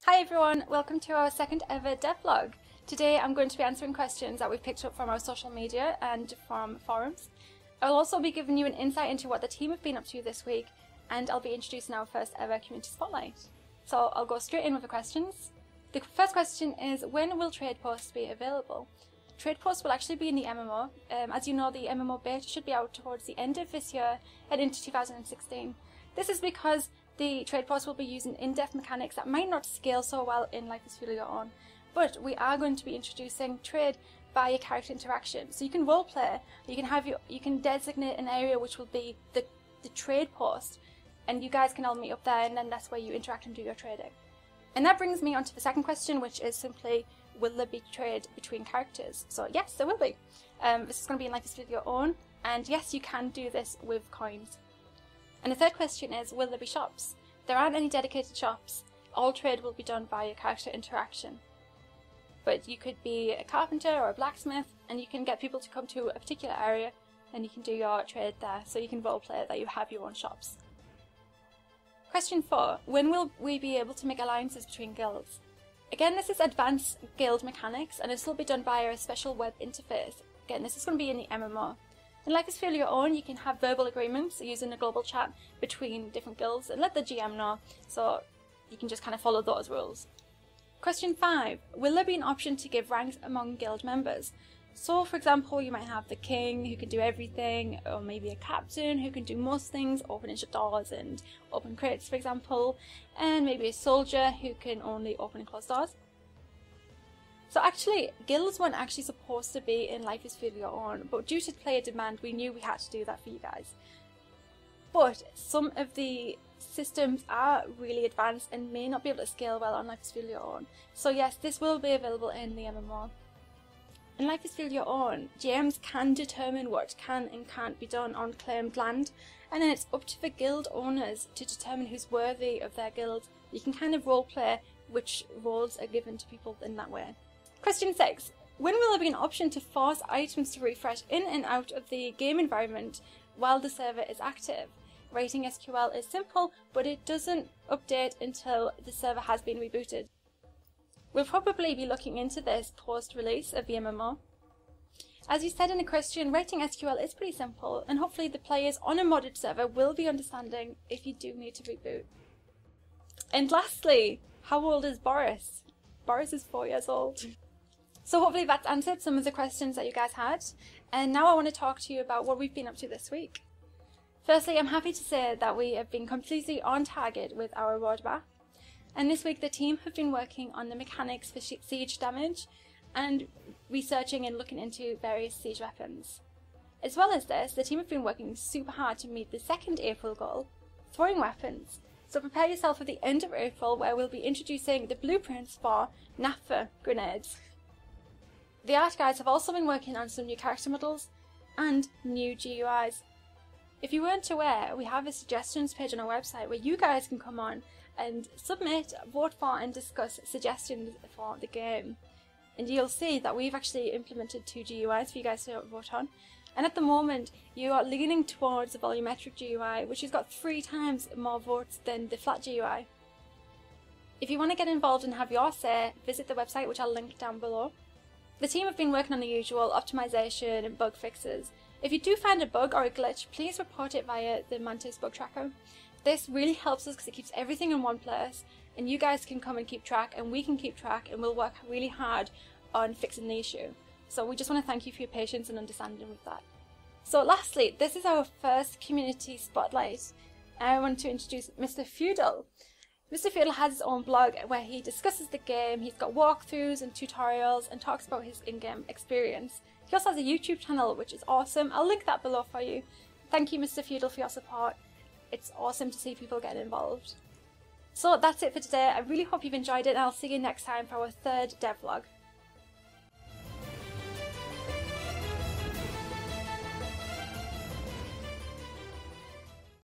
Hi everyone, welcome to our second ever devlog. Today I'm going to be answering questions that we've picked up from our social media and from forums. I'll also be giving you an insight into what the team have been up to this week, and I'll be introducing our first ever community spotlight. So I'll go straight in with the questions. The first question is, when will trade posts be available? Trade posts will actually be in the MMO. As you know, the MMO beta should be out towards the end of this year and into 2016. This is because the trade posts will be using in-depth mechanics that might not scale so well in Life is Feudal Your Own, but we are going to be introducing trade via character interaction. So you can roleplay, you can designate an area which will be the trade post, and you guys can all meet up there, and then that's where you interact and do your trading. And that brings me on to the second question, which is simply, will there be trade between characters? So yes, there will be. This is going to be in Life is Feudal Your Own, and yes, you can do this with coins. And the third question is, will there be shops? There aren't any dedicated shops. All trade will be done via character interaction. But you could be a carpenter or a blacksmith, and you can get people to come to a particular area, and you can do your trade there, so you can roleplay that you have your own shops. Question 4. When will we be able to make alliances between guilds? Again, this is advanced guild mechanics, and this will be done via a special web interface. Again, this is going to be in the MMO. In Life is Feudal Your Own, you can have verbal agreements using a global chat between different guilds and let the GM know, so you can just kind of follow those rules. Question 5. Will there be an option to give ranks among guild members? So, for example, you might have the king who can do everything, or maybe a captain who can do most things, open and shut doors and open crates, for example, and maybe a soldier who can only open and close doors. So actually, guilds weren't actually supposed to be in Life is Feudal Your Own, but due to player demand, we knew we had to do that for you guys. But some of the systems are really advanced and may not be able to scale well on Life is Feudal Your Own. So yes, this will be available in the MMO. In Life is Feudal Your Own, GMs can determine what can and can't be done on claimed land, and then it's up to the guild owners to determine who's worthy of their guild. You can kind of roleplay which roles are given to people in that way. Question 6. When will there be an option to force items to refresh in and out of the game environment while the server is active? Writing SQL is simple, but it doesn't update until the server has been rebooted. We'll probably be looking into this post-release of the MMO. As you said in the question, writing SQL is pretty simple, and hopefully the players on a modded server will be understanding if you do need to reboot. And lastly, how old is Boris? Boris is 4 years old. So hopefully that's answered some of the questions that you guys had, and now I want to talk to you about what we've been up to this week. Firstly, I'm happy to say that we have been completely on target with our roadmap, and this week the team have been working on the mechanics for siege damage and researching and looking into various siege weapons. As well as this, the team have been working super hard to meet the second April goal, throwing weapons. So prepare yourself for the end of April, where we'll be introducing the blueprints for naphtha grenades. The art guys have also been working on some new character models and new GUIs. If you weren't aware, we have a suggestions page on our website where you guys can come on and submit, vote for and discuss suggestions for the game. And you'll see that we've actually implemented 2 GUIs for you guys to vote on. And at the moment, you are leaning towards the volumetric GUI, which has got 3 times more votes than the flat GUI. If you want to get involved and have your say, visit the website, which I'll link down below. The team have been working on the usual optimization and bug fixes. If you do find a bug or a glitch, please report it via the Mantis bug tracker. This really helps us because it keeps everything in one place, and you guys can come and keep track, and we can keep track, and we'll work really hard on fixing the issue. So we just want to thank you for your patience and understanding with that. So lastly, this is our first community spotlight. I want to introduce Mr. Feudal. Mr. Feudal has his own blog where he discusses the game. He's got walkthroughs and tutorials and talks about his in-game experience. He also has a YouTube channel, which is awesome. I'll link that below for you. Thank you, Mr. Feudal, for your support. It's awesome to see people get involved. So that's it for today. I really hope you've enjoyed it, and I'll see you next time for our third devlog.